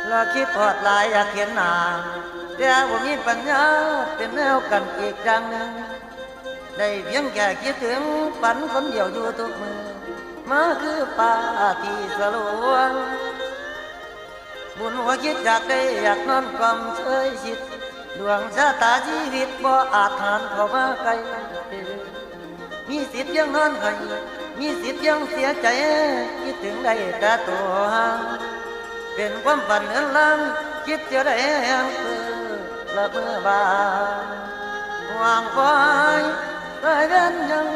เราคิดทอดหลายอยากเห็นหน้าแต่ว่ามีปัญญาเป็นแนวกันอีกอย่างหนึ่งได้เพียงแค่คิดถึงฝันคนเดียวอยู่ทุกมือมาคือป่าที่สลวงบุญหัวคิดอยากได้อยากนอนความเฉยชิดดวงชะตาชีวิตบ่อาจหันเข้ามาไกลมีสิทธิ์ยังนอนให้มีสิทธิ์ยังเสียใจคิดถึงได้แต่ตัวห่างเป็นความฝันเงินล้านคิดจะได้แห่งเพื่อละเมื่อบานวางไว้ได้เดินยัง